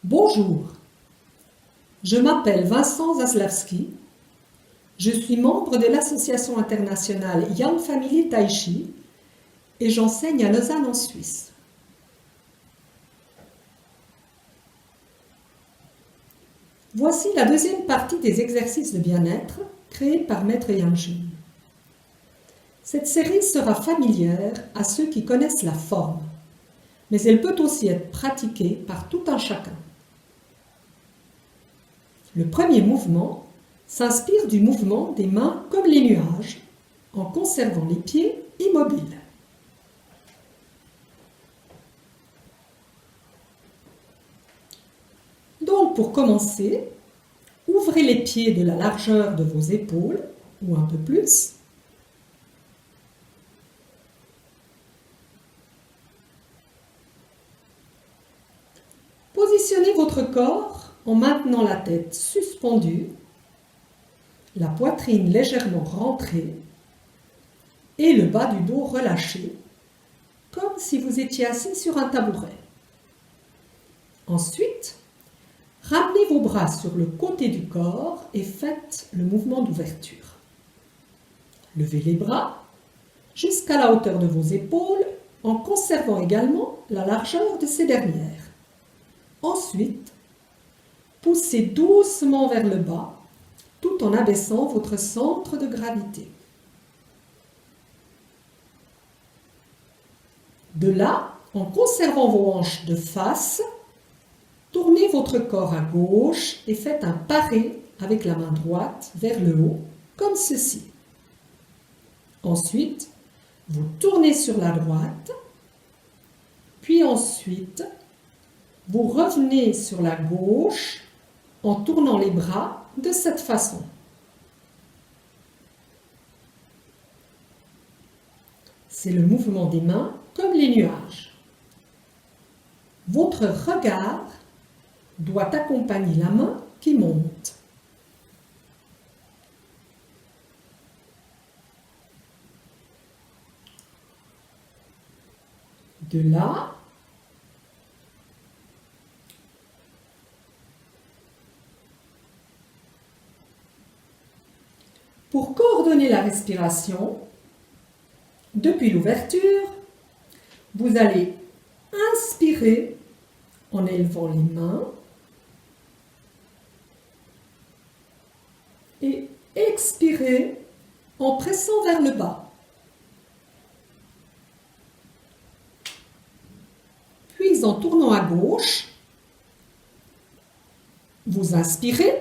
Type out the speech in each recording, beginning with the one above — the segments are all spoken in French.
Bonjour, je m'appelle Vincent Zaslavski, je suis membre de l'association internationale Young Family Tai Chi et j'enseigne à Lausanne en Suisse. Voici la deuxième partie des exercices de bien-être créés par Maître Yang Jun. Cette série sera familière à ceux qui connaissent la forme, mais elle peut aussi être pratiquée par tout un chacun. Le premier mouvement s'inspire du mouvement des mains comme les nuages, en conservant les pieds immobiles. Donc, pour commencer, ouvrez les pieds de la largeur de vos épaules, ou un peu plus. Positionnez votre corps en maintenant la tête suspendue, la poitrine légèrement rentrée et le bas du dos relâché, comme si vous étiez assis sur un tabouret. Ensuite, ramenez vos bras sur le côté du corps et faites le mouvement d'ouverture. Levez les bras jusqu'à la hauteur de vos épaules en conservant également la largeur de ces dernières. Ensuite, poussez doucement vers le bas tout en abaissant votre centre de gravité. De là, en conservant vos hanches de face, tournez votre corps à gauche et faites un paré avec la main droite vers le haut, comme ceci. Ensuite, vous tournez sur la droite, puis ensuite, vous revenez sur la gauche en tournant les bras de cette façon. C'est le mouvement des mains comme les nuages. Votre regard doit accompagner la main qui monte. De là, pour coordonner la respiration, depuis l'ouverture, vous allez inspirer en élevant les mains et expirer en pressant vers le bas. Puis en tournant à gauche, vous inspirez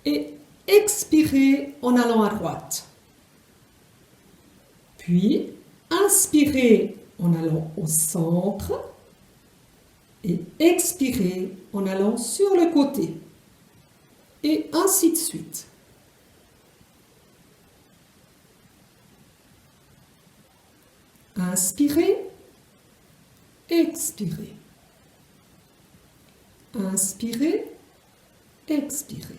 et expirez en allant à droite. Puis inspirez en allant au centre et expirez en allant sur le côté. Et ainsi de suite. Inspirez, expirez. Inspirez, expirez.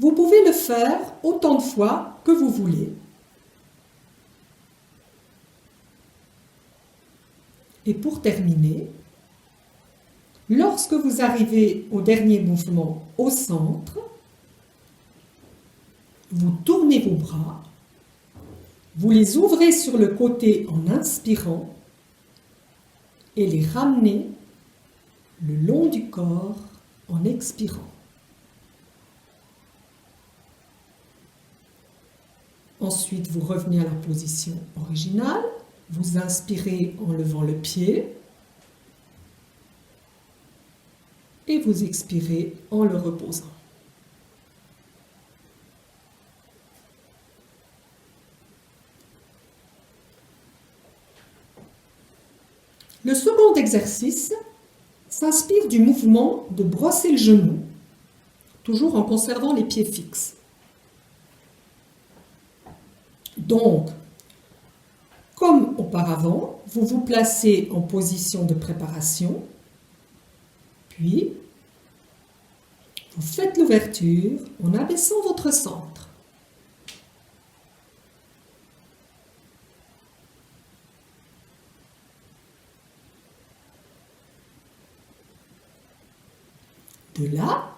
Vous pouvez le faire autant de fois que vous voulez. Et pour terminer, lorsque vous arrivez au dernier mouvement au centre, vous tournez vos bras, vous les ouvrez sur le côté en inspirant et les ramenez le long du corps en expirant. Ensuite, vous revenez à la position originale, vous inspirez en levant le pied et vous expirez en le reposant. Le second exercice s'inspire du mouvement de brosser le genou, toujours en conservant les pieds fixes. Donc, comme auparavant, vous vous placez en position de préparation, puis vous faites l'ouverture en abaissant votre centre. De là,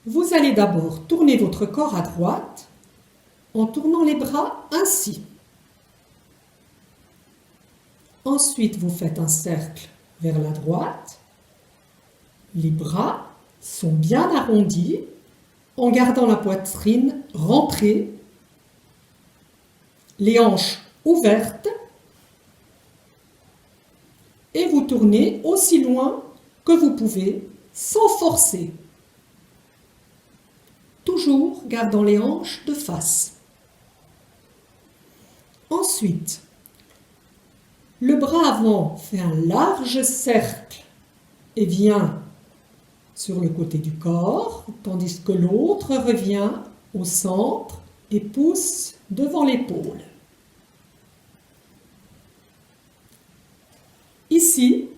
vous allez d'abord tourner votre corps à droite en tournant les bras ainsi. Ensuite, vous faites un cercle vers la droite. Les bras sont bien arrondis en gardant la poitrine rentrée, les hanches ouvertes et vous tournez aussi loin que vous pouvez sans forcer. Toujours gardant les hanches de face. Ensuite, le bras avant fait un large cercle et vient sur le côté du corps, tandis que l'autre revient au centre et pousse devant l'épaule. Ici,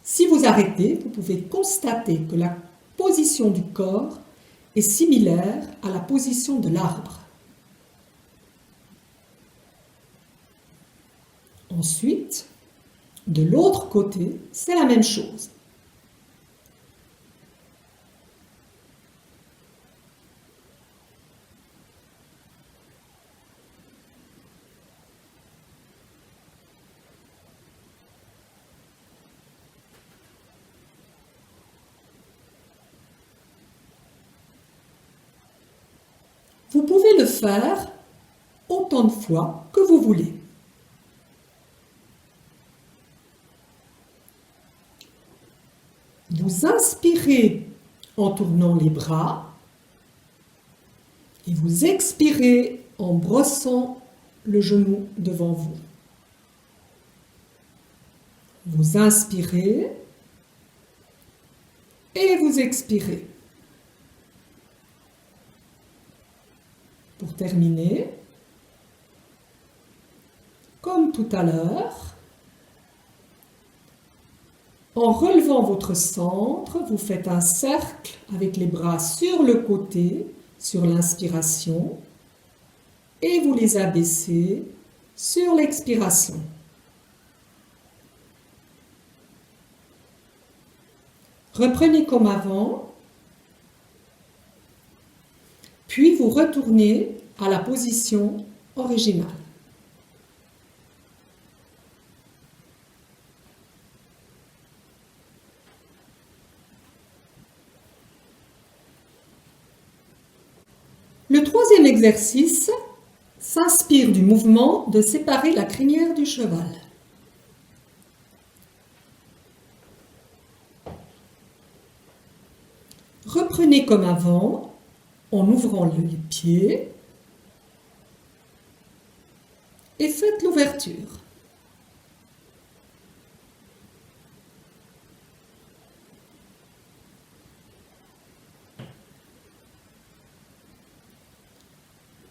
si vous arrêtez, vous pouvez constater que la position du corps est similaire à la position de l'arbre. Ensuite, de l'autre côté, c'est la même chose. Vous pouvez le faire autant de fois que vous voulez. Vous inspirez en tournant les bras et vous expirez en brossant le genou devant vous. Vous inspirez et vous expirez. Pour terminer, comme tout à l'heure, en relevant votre centre, vous faites un cercle avec les bras sur le côté, sur l'inspiration, et vous les abaissez sur l'expiration. Reprenez comme avant. Puis vous retournez à la position originale. Le troisième exercice s'inspire du mouvement de séparer la crinière du cheval. Reprenez comme avant en ouvrant les pieds et faites l'ouverture.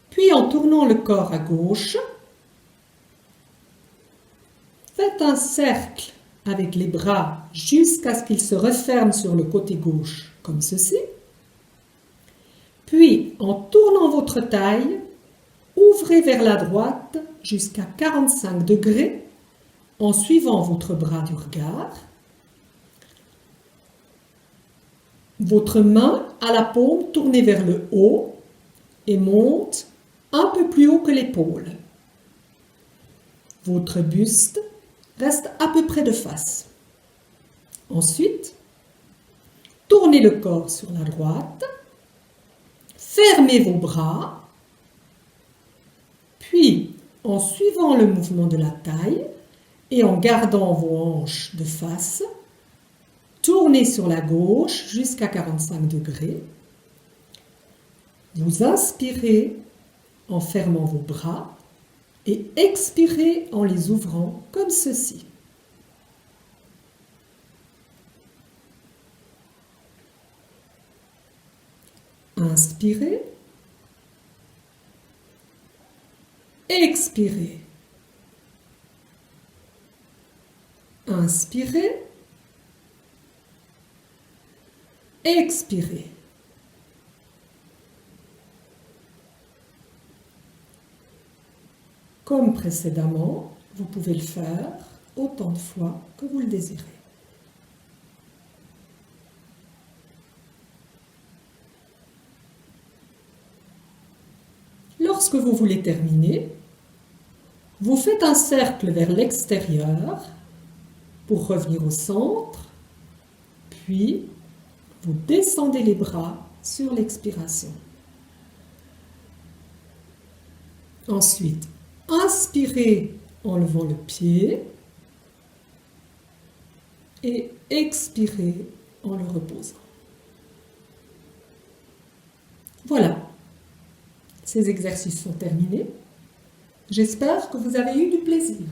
Puis en tournant le corps à gauche, faites un cercle avec les bras jusqu'à ce qu'ils se referment sur le côté gauche, comme ceci. Puis, en tournant votre taille, ouvrez vers la droite jusqu'à 45 degrés en suivant votre bras du regard. Votre main à la paume tournée vers le haut et monte un peu plus haut que l'épaule. Votre buste reste à peu près de face. Ensuite, tournez le corps sur la droite. Fermez vos bras, puis en suivant le mouvement de la taille et en gardant vos hanches de face, tournez sur la gauche jusqu'à 45 degrés. Vous inspirez en fermant vos bras et expirez en les ouvrant comme ceci. Inspirez, expirez, inspirez, expirez. Comme précédemment, vous pouvez le faire autant de fois que vous le désirez. lorsque vous voulez terminer, vous faites un cercle vers l'extérieur pour revenir au centre, puis vous descendez les bras sur l'expiration. Ensuite, inspirez en levant le pied et expirez en le reposant. Voilà, ces exercices sont terminés. J'espère que vous avez eu du plaisir.